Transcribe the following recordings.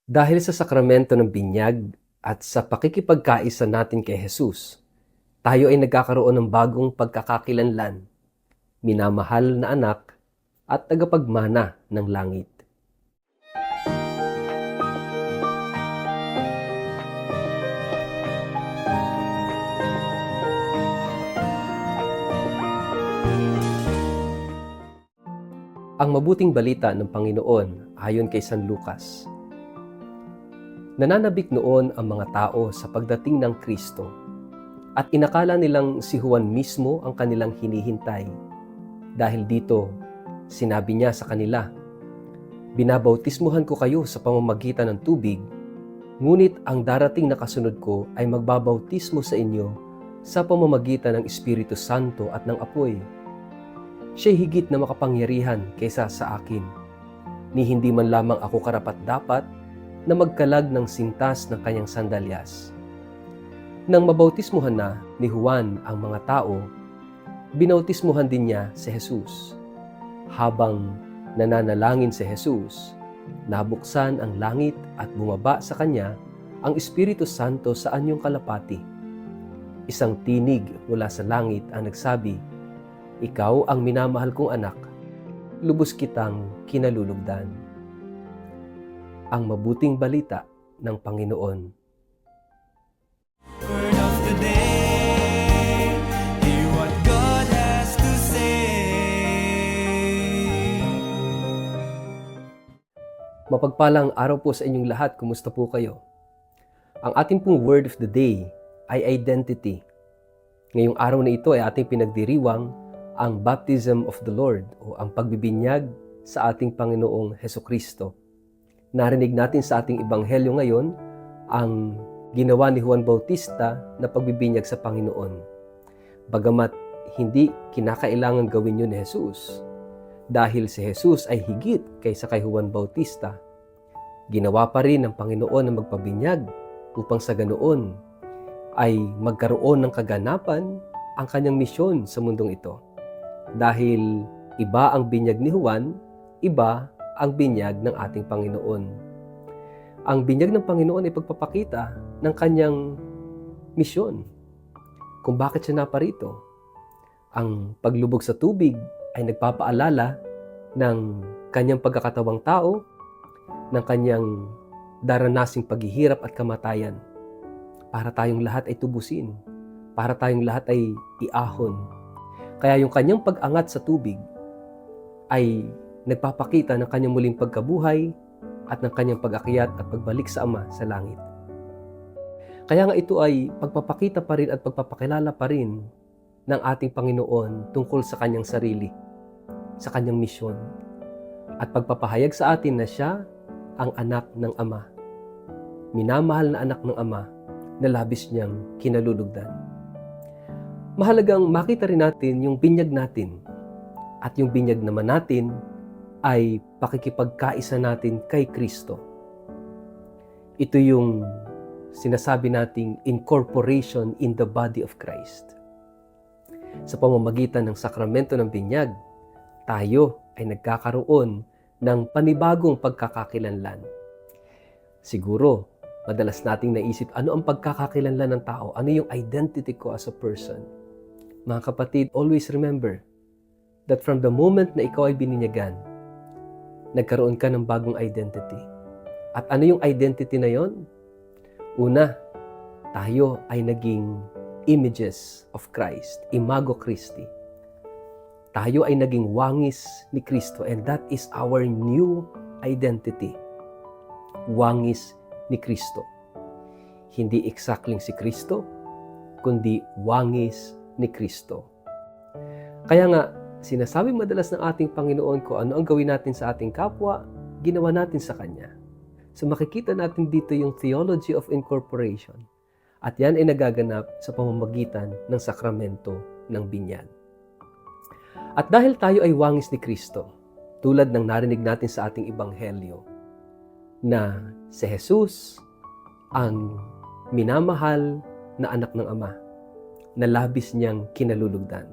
Dahil sa sakramento ng binyag at sa pakikipagkaisa natin kay Jesus, tayo ay nagkakaroon ng bagong pagkakakilanlan, minamahal na anak at tagapagmana ng langit. Ang mabuting balita ng Panginoon ayon kay San Lucas. Nananabik noon ang mga tao sa pagdating ng Kristo at inakala nilang si Juan mismo ang kanilang hinihintay. Dahil dito, sinabi niya sa kanila, "Binabautismuhan ko kayo sa pamamagitan ng tubig, ngunit ang darating na kasunod ko ay magbabautismo sa inyo sa pamamagitan ng Espiritu Santo at ng apoy. Siya'y higit na makapangyarihan kaysa sa akin, ni hindi man lamang ako karapat-dapat na magkalag ng sintas ng kanyang sandalyas." Nang mabautismuhan na ni Juan ang mga tao, binautismuhan din niya si Jesus. Habang nananalangin si Jesus, nabuksan ang langit at bumaba sa kanya ang Espiritu Santo sa anyong kalapati. Isang tinig mula sa langit ang nagsabi, "Ikaw ang minamahal kong anak, lubos kitang kinalulugdan." Ang mabuting balita ng Panginoon. Word of the day, hear what God has to say. Mapagpalang araw po sa inyong lahat. Kumusta po kayo? Ang ating pong word of the day ay identity. Ngayong araw na ito ay ating pinagdiriwang ang baptism of the Lord o ang pagbibinyag sa ating Panginoong Hesukristo. Narinig natin sa ating ebanghelyo ngayon ang ginawa ni Juan Bautista na pagbibinyag sa Panginoon. Bagamat hindi kinakailangan gawin yun ni Jesus, dahil si Jesus ay higit kaysa kay Juan Bautista, ginawa pa rin ng Panginoon na magpabinyag upang sa ganoon ay magkaroon ng kaganapan ang kanyang misyon sa mundong ito. Dahil iba ang binyag ni Juan, iba ang binyag ng ating Panginoon. Ang binyag ng Panginoon ay pagpapakita ng kanyang misyon. Kung bakit siya naparito. Ang paglubog sa tubig ay nagpapaalala ng kanyang pagkakatawang tao, ng kanyang daranasing paghihirap at kamatayan, para tayong lahat ay tubusin, para tayong lahat ay iahon. Kaya yung kanyang pag-angat sa tubig ay nagpapakita ng kanyang muling pagkabuhay at ng kanyang pag-akyat at pagbalik sa Ama sa langit. Kaya nga ito ay pagpapakita pa rin at pagpapakilala pa rin ng ating Panginoon tungkol sa kanyang sarili, sa kanyang misyon, at pagpapahayag sa atin na siya ang anak ng Ama, minamahal na anak ng Ama na labis niyang kinalulugdan. Mahalagang makita rin natin yung binyag natin, at yung binyag naman natin ay pakikipagkaisa natin kay Kristo. Ito yung sinasabi nating incorporation in the body of Christ. Sa pamamagitan ng sakramento ng binyag, tayo ay nagkakaroon ng panibagong pagkakakilanlan. Siguro, madalas nating naisip, ano ang pagkakakilanlan ng tao? Ano yung identity ko as a person? Mga kapatid, always remember that from the moment na ikaw ay bininyagan, nagkaroon ka ng bagong identity. At ano yung identity na yon? Una, tayo ay naging images of Christ, imago Christi. Tayo ay naging wangis ni Kristo, and that is our new identity. Wangis ni Kristo. Hindi exactly si Kristo, kundi wangis ni Kristo. Kaya nga, sinasabi madalas ng ating Panginoon ko ano ang gawin natin sa ating kapwa, ginawa natin sa Kanya. So makikita natin dito yung theology of incorporation. At yan ay nagaganap sa pamamagitan ng sakramento ng binyag. At dahil tayo ay wangis ni Kristo, tulad ng narinig natin sa ating ebanghelyo, na si Jesus ang minamahal na anak ng Ama, na labis niyang kinalulugdan.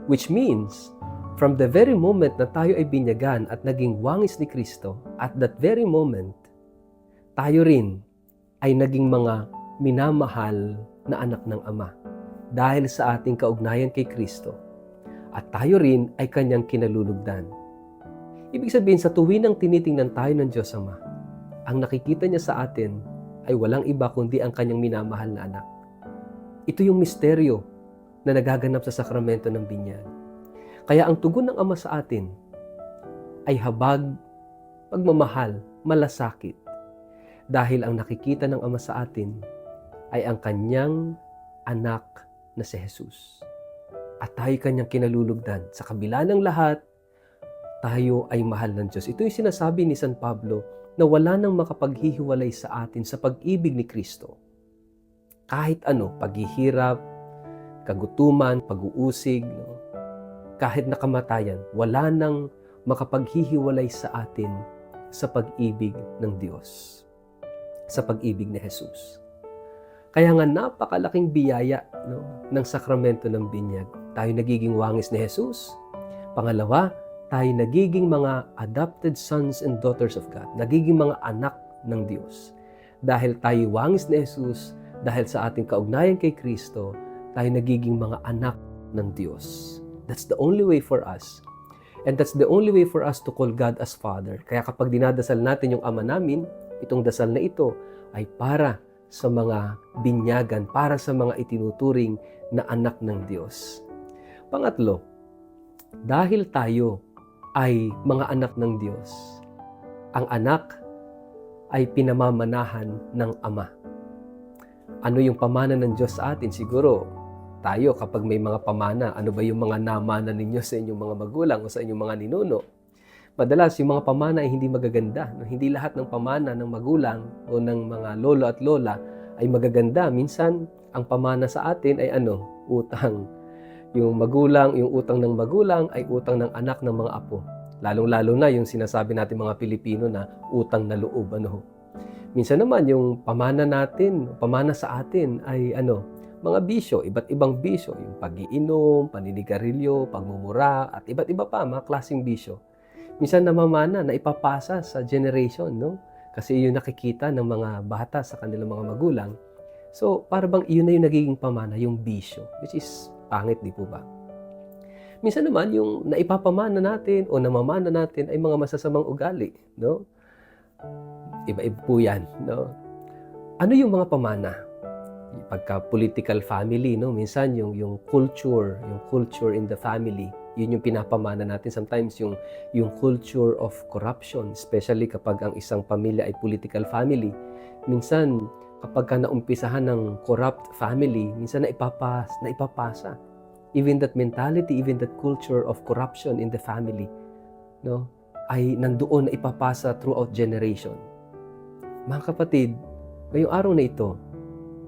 Which means, from the very moment na tayo ay binyagan at naging wangis ni Kristo, at that very moment, tayo rin ay naging mga minamahal na anak ng Ama dahil sa ating kaugnayan kay Kristo. At tayo rin ay kanyang kinalulugdan. Ibig sabihin, sa tuwinang tinitingnan tayo ng Diyos Ama, ang nakikita niya sa atin ay walang iba kundi ang kanyang minamahal na anak. Ito yung misteryo na nagaganap sa sakramento ng binyag. Kaya ang tugon ng Ama sa atin ay habag, pagmamahal, malasakit. Dahil ang nakikita ng Ama sa atin ay ang kanyang anak na si Jesus. At tayo kanyang kinalulugdan. Sa kabila ng lahat, tayo ay mahal ng Diyos. Ito yung sinasabi ni San Pablo na wala nang makapaghihiwalay sa atin sa pag-ibig ni Kristo. Kahit ano, paghihirap, kagutuman, pag-uusig, kahit nakamatayan, wala nang makapaghihiwalay sa atin sa pag-ibig ng Diyos, sa pag-ibig ni Jesus. Kaya nga napakalaking biyaya ng sakramento ng binyag. Tayo nagiging wangis ni Jesus. Pangalawa, tayo nagiging mga adopted sons and daughters of God. Nagiging mga anak ng Diyos. Dahil tayo wangis ni Jesus, dahil sa ating kaugnayan kay Kristo, tayo nagiging mga anak ng Diyos. That's the only way for us. And that's the only way for us to call God as Father. Kaya kapag dinadasal natin yung Ama namin, itong dasal na ito ay para sa mga binyagan, para sa mga itinuturing na anak ng Diyos. Pangatlo, dahil tayo ay mga anak ng Diyos, ang anak ay pinamamanahan ng Ama. Ano yung pamana ng Diyos sa atin? Siguro, tayo kapag may mga pamana, ano ba yung mga namana ninyo sa inyong mga magulang o sa inyong mga ninuno? Madalas, yung mga pamana ay hindi magaganda. Hindi lahat ng pamana ng magulang o ng mga lolo at lola ay magaganda. Minsan, ang pamana sa atin ay utang. Yung magulang, yung utang ng magulang ay utang ng anak ng mga apo. Lalong-lalo na yung sinasabi natin mga Pilipino na utang na loob. Minsan naman, yung pamana natin, pamana sa atin ay mga bisyo, iba't ibang bisyo. Yung pag-iinom, paninigarilyo, pagmumura, at iba't iba pa, mga klaseng bisyo. Minsan namamana na ipapasa sa generation, Kasi yun nakikita ng mga bata sa kanilang mga magulang. So, para bang iyon na yung nagiging pamana, yung bisyo, which is pangit, di po ba? Minsan naman, yung naipapamana natin o namamana natin ay mga masasamang ugali, Iba-iba po yan, Ano yung mga pamana? Pagka political family, minsan yung culture in the family, yun yung pinapamana natin. Sometimes yung culture of corruption, especially kapag ang isang pamilya ay political family. Minsan, kapag ka naumpisahan ng corrupt family, minsan naipapasa. Even that mentality, even that culture of corruption in the family, ay nandoon na ipapasa throughout generation. Mga kapatid, ngayong araw na ito,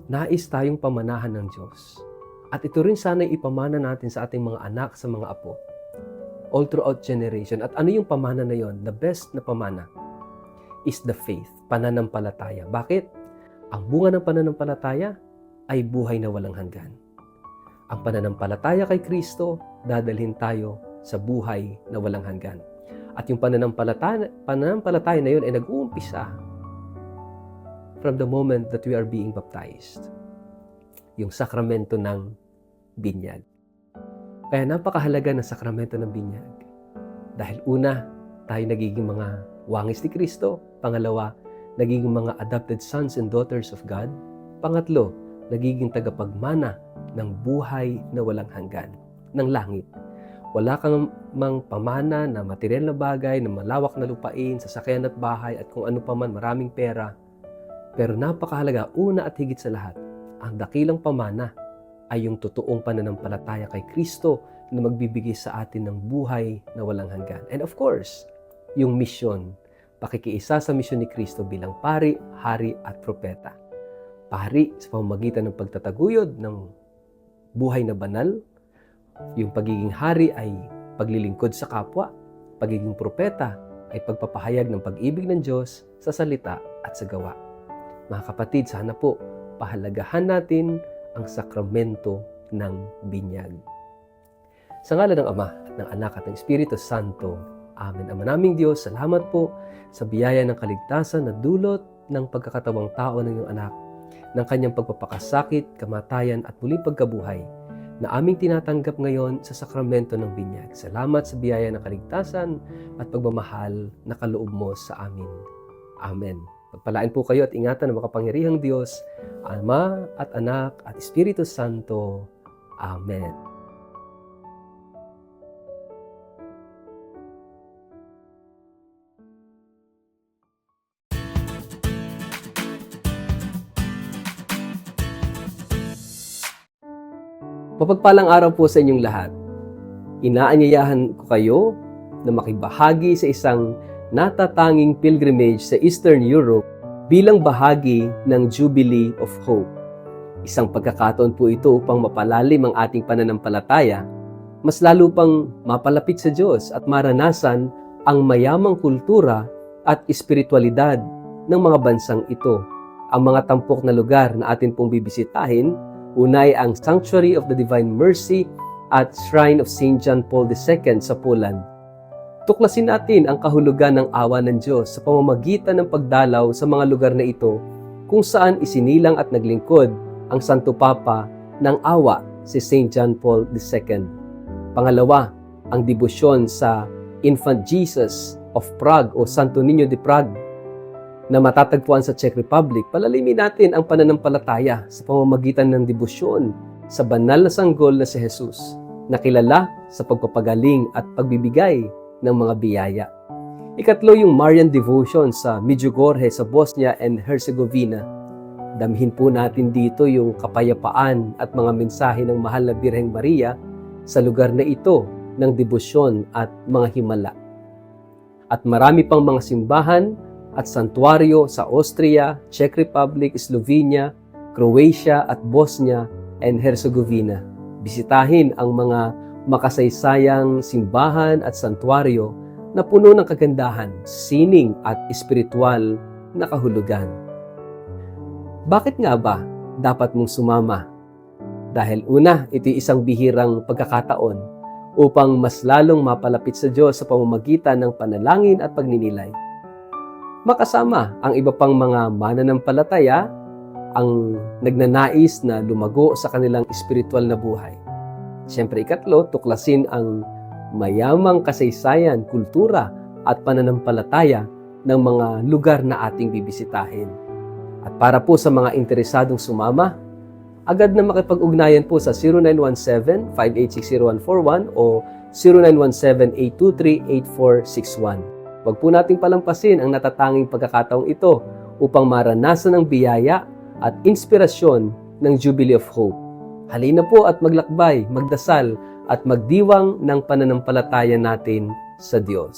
nais tayong pamanahan ng Diyos. At ito rin sana ipamana natin sa ating mga anak, sa mga apo. All throughout generation. At ano yung pamana na yon? The best na pamana is the faith, pananampalataya. Bakit? Ang bunga ng pananampalataya ay buhay na walang hanggan. Ang pananampalataya kay Kristo, dadalhin tayo sa buhay na walang hanggan. At yung pananampalataya na yun ay nag-uumpisa from the moment that we are being baptized. Yung sakramento ng binyag. Kaya napakahalaga ng sakramento ng binyag. Dahil una, tayo nagiging mga wangis ni Kristo. Pangalawa, nagiging mga adopted sons and daughters of God. Pangatlo, nagiging tagapagmana ng buhay na walang hanggan, ng langit. Wala kang mang pamana na material na bagay, na malawak na lupain, sasakyan at bahay, at kung ano pa man, maraming pera. Pero napakahalaga, una at higit sa lahat, ang dakilang pamana ay yung totoong pananampalataya kay Kristo na magbibigay sa atin ng buhay na walang hanggan. And of course, yung misyon, pakikiisa sa misyon ni Kristo bilang pari, hari at propeta. Pari sa pamamagitan ng pagtataguyod ng buhay na banal. Yung pagiging hari ay paglilingkod sa kapwa. Pagiging propeta ay pagpapahayag ng pag-ibig ng Diyos sa salita at sa gawa. Mga kapatid, sana po pahalagahan natin ang sakramento ng binyag. Sa ngalan ng Ama, at ng Anak at ng Espiritu Santo. Amen. Ama naming Diyos, salamat po sa biyaya ng kaligtasan na dulot ng pagkakatawang tao ng iyong anak, ng kanyang pagpapakasakit, kamatayan at muling pagkabuhay na aming tinatanggap ngayon sa sakramento ng binyag. Salamat sa biyaya ng kaligtasan at pagmamahal na kaloob mo sa amin. Amen. Pagpalain po kayo at ingatan ng makapangyarihang Diyos, Ama at Anak at Espiritu Santo. Amen. Mapagpalang araw po sa inyong lahat. Inaanyayahan ko kayo na makibahagi sa isang natatanging pilgrimage sa Eastern Europe bilang bahagi ng Jubilee of Hope. Isang pagkakataon po ito upang mapalalim ang ating pananampalataya, mas lalo pang mapalapit sa Diyos at maranasan ang mayamang kultura at espiritualidad ng mga bansang ito. Ang mga tampok na lugar na atin pong bibisitahin, unay ang Sanctuary of the Divine Mercy at Shrine of St. John Paul II sa Poland. Tuklasin natin ang kahulugan ng awa ng Diyos sa pamamagitan ng pagdalaw sa mga lugar na ito kung saan isinilang at naglingkod ang Santo Papa ng awa si St. John Paul II. Pangalawa, ang debosyon sa Infant Jesus of Prague o Santo Niño de Prague na matatagpuan sa Czech Republic. Palalimin natin ang pananampalataya sa pamamagitan ng debosyon sa banal na sanggol na si Jesus, na kilala sa pagpapagaling at pagbibigay ng mga biyaya. Ikatlo, yung Marian devotion sa Medjugorje sa Bosnia and Herzegovina. Damhin po natin dito yung kapayapaan at mga mensahe ng mahal na Birheng Maria sa lugar na ito ng debosyon at mga himala. At marami pang mga simbahan at santuaryo sa Austria, Czech Republic, Slovenia, Croatia at Bosnia and Herzegovina. Bisitahin ang mga makasaysayang simbahan at santuaryo na puno ng kagandahan, sining at espiritual na kahulugan. Bakit nga ba dapat mong sumama? Dahil una, ito'y isang bihirang pagkakataon upang mas lalong mapalapit sa Diyos sa pamamagitan ng panalangin at pagninilay. Makasama ang iba pang mga mananampalataya ang nagnanais na lumago sa kanilang espiritual na buhay. Siyempre, ikatlo, tuklasin ang mayamang kasaysayan, kultura at pananampalataya ng mga lugar na ating bibisitahin. At para po sa mga interesadong sumama, agad na makipag-ugnayan po sa 0917-5860141 o 0917-823-8461. Huwag po nating palampasin ang natatanging pagkakataong ito upang maranasan ang biyaya at inspirasyon ng Jubilee of Hope. Halina po at maglakbay, magdasal at magdiwang ng pananampalataya natin sa Diyos.